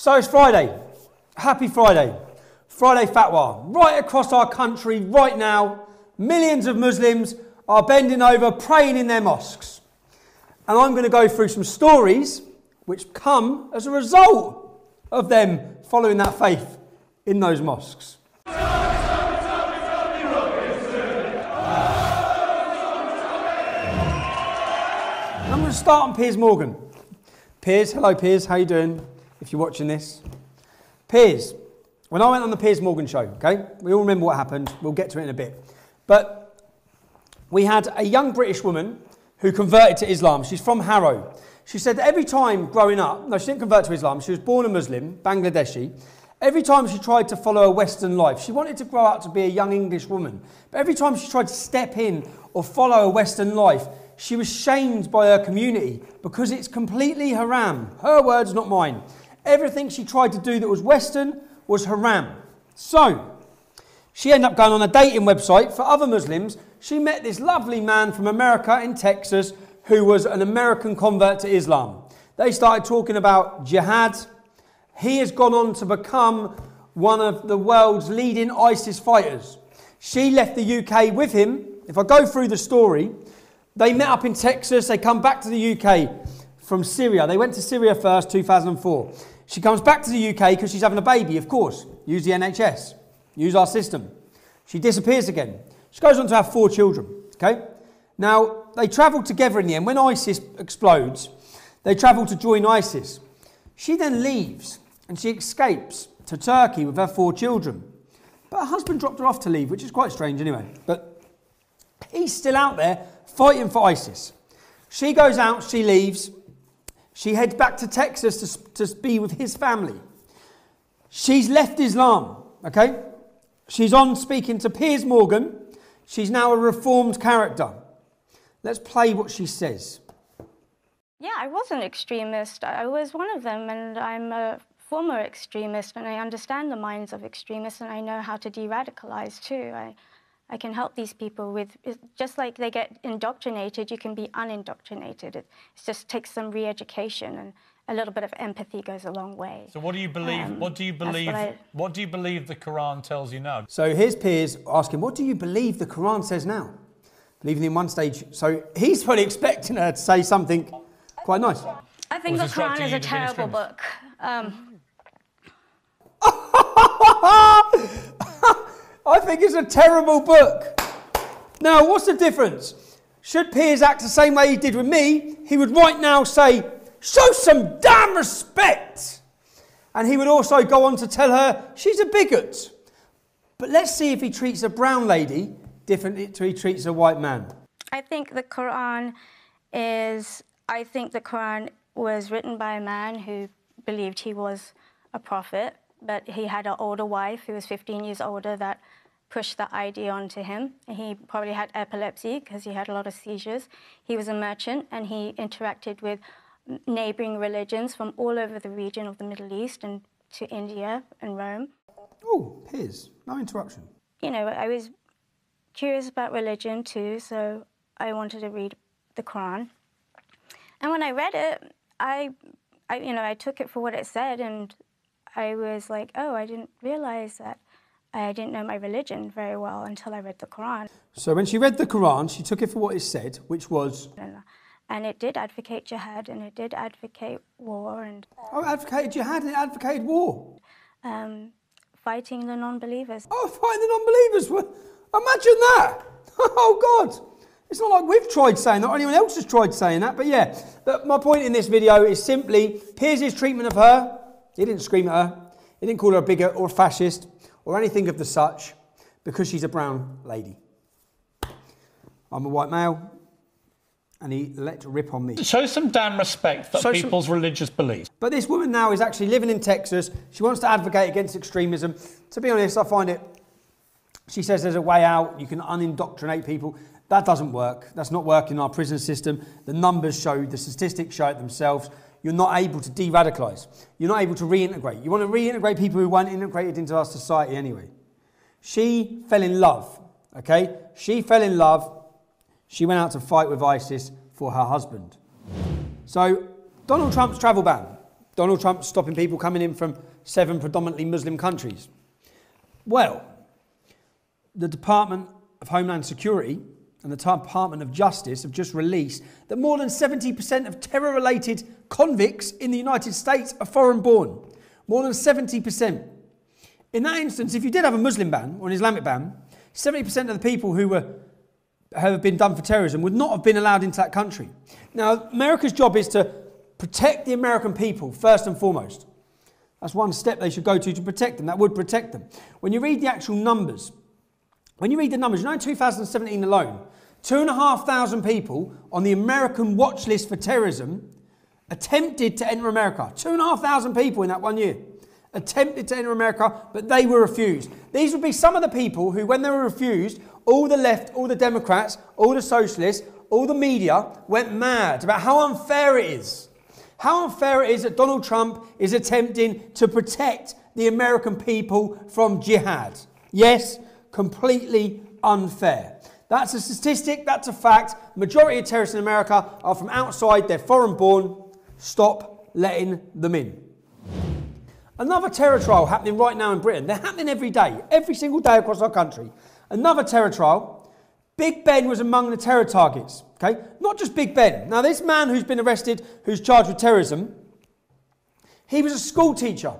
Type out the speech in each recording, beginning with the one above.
So it's Friday. Happy Friday. Friday Fatwa. Right across our country right now, millions of Muslims are bending over, praying in their mosques. And I'm going to go through some stories which come as a result of them following that faith in those mosques. And I'm going to start on Piers Morgan. Piers, hello Piers, how you doing? If you're watching this. Piers, when I went on the Piers Morgan show, okay, we all remember what happened, we'll get to it in a bit. But we had a young British woman who converted to Islam. She's from Harrow. She said that every time growing up, no, she didn't convert to Islam, she was born a Muslim, Bangladeshi. Every time she tried to follow a Western life, she wanted to grow up to be a young English woman. But every time she tried to step in or follow a Western life, she was shamed by her community because it's completely haram. Her words, not mine. Everything she tried to do that was Western was haram. So, she ended up going on a dating website for other Muslims. She met this lovely man from America in Texas who was an American convert to Islam. They started talking about jihad. He has gone on to become one of the world's leading ISIS fighters. She left the UK with him. If I go through the story, they met up in Texas. They come back to the UK from Syria. They went to Syria first, 2004. She comes back to the UK because she's having a baby, of course. Use the NHS. Use our system. She disappears again. She goes on to have 4 children. Okay? Now, they travel together in the end. When ISIS explodes, they travel to join ISIS. She then leaves and she escapes to Turkey with her 4 children. But her husband dropped her off to leave, which is quite strange anyway. But he's still out there fighting for ISIS. She goes out, she leaves. She heads back to Texas to be with his family. She's left Islam, okay? She's on speaking to Piers Morgan. She's now a reformed character. Let's play what she says. Yeah, I was an extremist. I was one of them, and I'm a former extremist, and I understand the minds of extremists, and I know how to de-radicalize too. I can help these people with, just like they get indoctrinated, you can be unindoctrinated. It just takes some re-education, and a little bit of empathy goes a long way. So what do you believe? What do you believe the Quran tells you now? So here's Piers asking, what do you believe the Quran says now? Believing in one stage. So he's probably expecting her to say something quite nice. I think the Quran is a terrible book. I think it's a terrible book. Now, what's the difference? Should Piers act the same way he did with me, he would right now say, show some damn respect. And he would also go on to tell her she's a bigot. But let's see if he treats a brown lady differently to he treats a white man. I think the Quran was written by a man who believed he was a prophet, but he had an older wife who was 15 years older that pushed that idea onto him. He probably had epilepsy because he had a lot of seizures. He was a merchant and he interacted with neighboring religions from all over the region of the Middle East and to India and Rome. Oh, Piers, no interruption. You know, I was curious about religion too, so I wanted to read the Quran. And when I read it, I took it for what it said, and I was like, oh, I didn't realize that I didn't know my religion very well until I read the Quran. So when she read the Quran, she took it for what it said, which was? And it did advocate jihad, and it did advocate war. And oh, it advocated jihad and it advocated war? Fighting the non-believers. Oh, fighting the non-believers. Imagine that. Oh, God. It's not like we've tried saying that or anyone else has tried saying that. But yeah, my point in this video is simply Piers' treatment of her. He didn't scream at her. He didn't call her a bigot or a fascist or anything of the such because she's a brown lady. I'm a white male and he let rip on me. Show some damn respect for people's religious beliefs. But this woman now is actually living in Texas. She wants to advocate against extremism. To be honest, I find it, she says there's a way out. You can unindoctrinate people. That doesn't work. That's not working in our prison system. The numbers show, the statistics show it themselves. You're not able to de-radicalise. You're not able to reintegrate. You want to reintegrate people who weren't integrated into our society anyway. She fell in love, okay? She fell in love. She went out to fight with ISIS for her husband. So, Donald Trump's travel ban. Donald Trump stopping people coming in from 7 predominantly Muslim countries. Well, the Department of Homeland Security and the Department of Justice have just released that more than 70% of terror-related convicts in the United States are foreign-born. More than 70%. In that instance, if you did have a Muslim ban or an Islamic ban, 70% of the people who have been done for terrorism would not have been allowed into that country. Now, America's job is to protect the American people first and foremost. That's one step they should go to protect them. That would protect them. When you read the actual numbers, in 2017 alone, 2,500 people on the American watch list for terrorism attempted to enter America. 2,500 people in that 1 year attempted to enter America, but they were refused. These would be some of the people who, when they were refused, all the left, all the Democrats, all the socialists, all the media went mad about how unfair it is. How unfair it is that Donald Trump is attempting to protect the American people from jihad. Yes, completely unfair. That's a statistic, that's a fact. Majority of terrorists in America are from outside, they're foreign born. Stop letting them in. Another terror trial happening right now in Britain. They're happening every day, every single day across our country. Another terror trial. Big Ben was among the terror targets. Okay, not just Big Ben. Now, this man who's been arrested, who's charged with terrorism, he was a school teacher.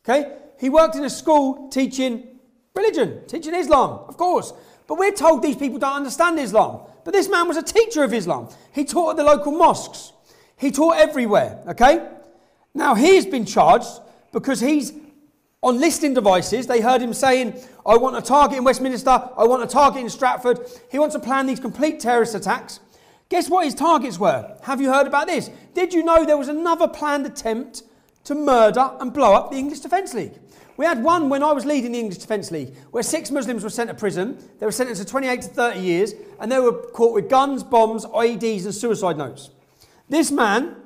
Okay, he worked in a school teaching religion, teaching Islam, of course. But we're told these people don't understand Islam. But this man was a teacher of Islam. He taught at the local mosques. He taught everywhere. Okay, now he's been charged because he's on listening devices. They heard him saying, I want a target in Westminster, I want a target in Stratford. He wants to plan these complete terrorist attacks. Guess what his targets were? Have you heard about this? Did you know there was another planned attempt to murder and blow up the English Defence League? We had one when I was leading the English Defence League, where 6 Muslims were sent to prison. They were sentenced to 28 to 30 years, and they were caught with guns, bombs, IEDs and suicide notes. This man,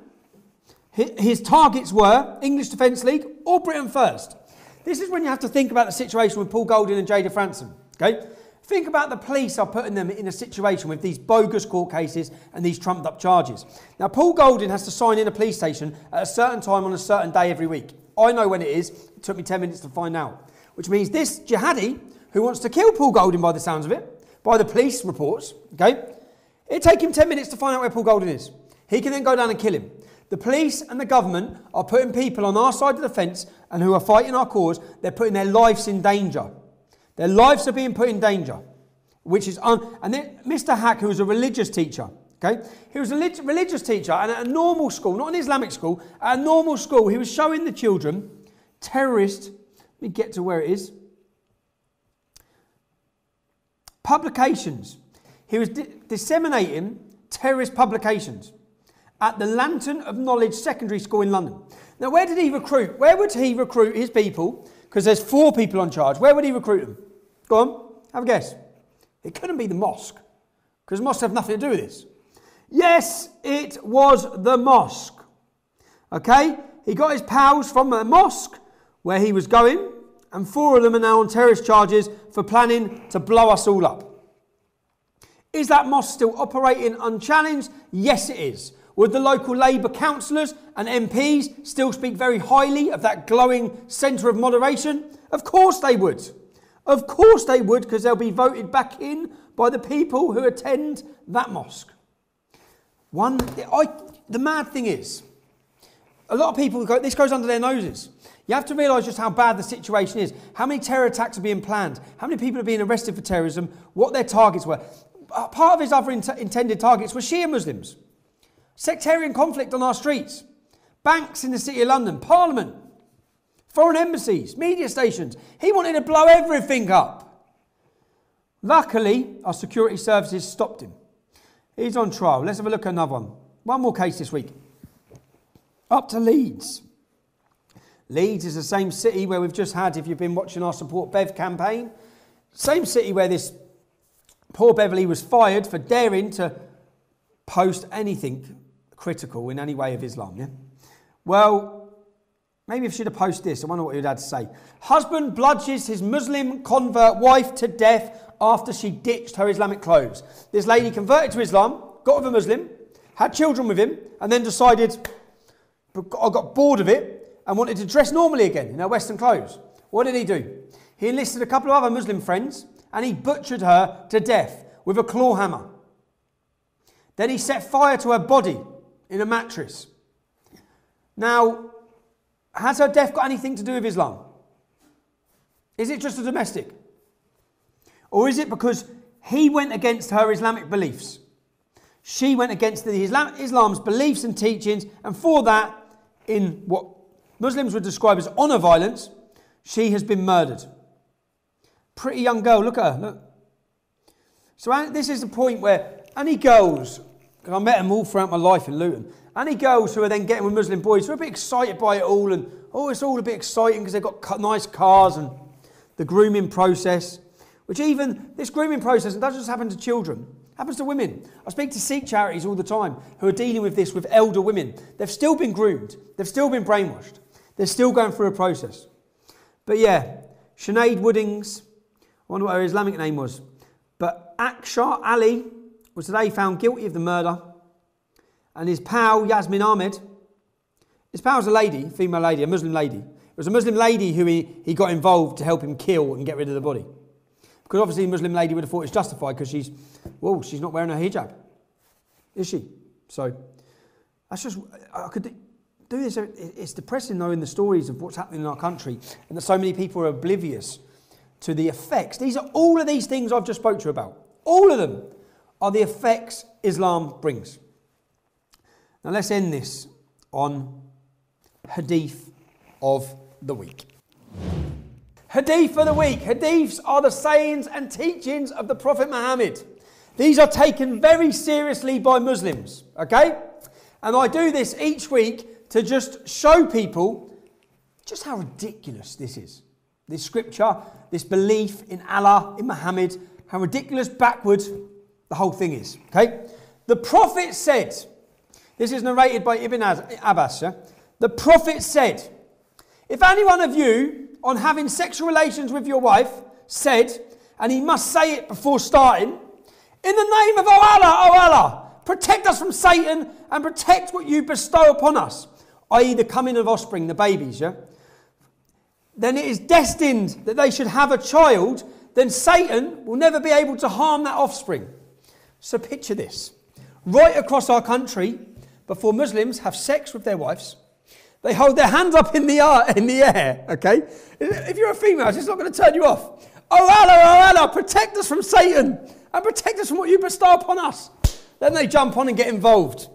his targets were English Defence League or Britain First. This is when you have to think about the situation with Paul Golding and Jada Franson. Okay? Think about the police are putting them in a situation with these bogus court cases and these trumped up charges. Now, Paul Golding has to sign in a police station at a certain time on a certain day every week. I know when it is. It took me 10 minutes to find out. Which means this jihadi, who wants to kill Paul Golding by the sounds of it, by the police reports, okay, it'd take him 10 minutes to find out where Paul Golding is. He can then go down and kill him. The police and the government are putting people on our side of the fence and who are fighting our cause, they're putting their lives in danger. Their lives are being put in danger. Which is and then Mr. Hack, who was a religious teacher, okay? He was a religious teacher, and at a normal school, not an Islamic school, at a normal school, he was showing the children terrorist, let me get to where it is, publications. He was disseminating terrorist publications at the Lantern of Knowledge Secondary School in London. Now, where did he recruit? Where would he recruit his people? Because there's 4 people on charge. Where would he recruit them? Go on, have a guess. It couldn't be the mosque, because mosques have nothing to do with this. Yes, it was the mosque. Okay, he got his pals from the mosque where he was going, and 4 of them are now on terrorist charges for planning to blow us all up. Is that mosque still operating unchallenged? Yes, it is. Would the local Labour councillors and MPs still speak very highly of that glowing centre of moderation? Of course they would. Of course they would, because they'll be voted back in by the people who attend that mosque. The mad thing is, a lot of people go, this goes under their noses. You have to realise just how bad the situation is. How many terror attacks are being planned? How many people are being arrested for terrorism? What their targets were. Part of his other intended targets were Shia Muslims. Sectarian conflict on our streets. Banks in the City of London. Parliament. Foreign embassies. Media stations. He wanted to blow everything up. Luckily, our security services stopped him. He's on trial. Let's have a look at another one. One more case this week. Up to Leeds. Leeds is the same city where we've just had, if you've been watching our Support Bev campaign, same city where this poor Beverly was fired for daring to post anything critical in any way of Islam, yeah? Well, maybe if she'd have posted this, I wonder what he'd had to say. Husband bludgeons his Muslim convert wife to death after she ditched her Islamic clothes. This lady converted to Islam, got with a Muslim, had children with him, and then decided, I got bored of it and wanted to dress normally again in her Western clothes. What did he do? He enlisted a couple of other Muslim friends and he butchered her to death with a claw hammer. Then he set fire to her body in a mattress. Now, has her death got anything to do with Islam? Is it just a domestic? Or is it because he went against her Islamic beliefs? She went against Islam's beliefs and teachings, and for that, in what Muslims would describe as honour violence, she has been murdered. Pretty young girl, look at her, look. So this is the point where any girls, because I met them all throughout my life in Luton, any girls who are then getting with Muslim boys who are a bit excited by it all, and it's all a bit exciting because they've got nice cars and the grooming process, which even this grooming process, it doesn't just happen to children, it happens to women. I speak to Sikh charities all the time who are dealing with this with elder women. They've still been groomed, they've still been brainwashed, they're still going through a process. But yeah, Sinead Woodings, I wonder what her Islamic name was, but Akshar Ali was today found guilty of the murder, and his pal Yasmin Ahmed, his pal's a lady, female lady, a Muslim lady. It was a Muslim lady who he got involved to help him kill and get rid of the body. Because obviously the Muslim lady would have thought it's justified because she's not wearing her hijab, is she? So that's just, I could do this. It's depressing knowing the stories of what's happening in our country and that so many people are oblivious to the effects. All of these things I've just spoke to you about. All of them are the effects Islam brings. Now let's end this on Hadith of the week. Hadith of the week. Hadiths are the sayings and teachings of the Prophet Muhammad. These are taken very seriously by Muslims, okay? And I do this each week to just show people just how ridiculous this is. This scripture, this belief in Allah, in Muhammad, how ridiculous, backward the whole thing is, okay? The Prophet said, this is narrated by Ibn Abbas, yeah? The Prophet said, if any one of you, on having sexual relations with your wife, said, and he must say it before starting, in the name of O Allah, protect us from Satan and protect what you bestow upon us, i.e. the coming of offspring, the babies, yeah? Then it is destined that they should have a child, then Satan will never be able to harm that offspring. So picture this. Right across our country, before Muslims have sex with their wives, they hold their hands up in the air, okay? If you're a female, it's not going to turn you off. Oh Allah, protect us from Satan and protect us from what you bestow upon us. Then they jump on and get involved.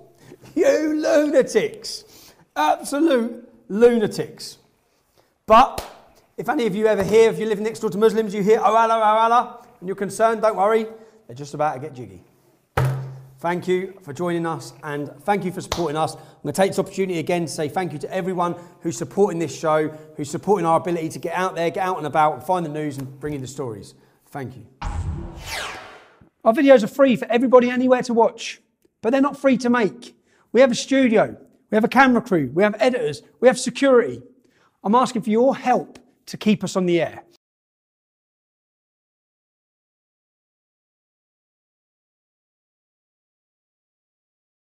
You lunatics. Absolute lunatics. But if any of you ever hear, if you live next door to Muslims, you hear, oh Allah, and you're concerned, don't worry, they're just about to get jiggy. Thank you for joining us and thank you for supporting us. I'm going to take this opportunity again to say thank you to everyone who's supporting this show, who's supporting our ability to get out there, get out and about and find the news and bring you the stories. Thank you. Our videos are free for everybody anywhere to watch, but they're not free to make. We have a studio, we have a camera crew, we have editors, we have security. I'm asking for your help to keep us on the air.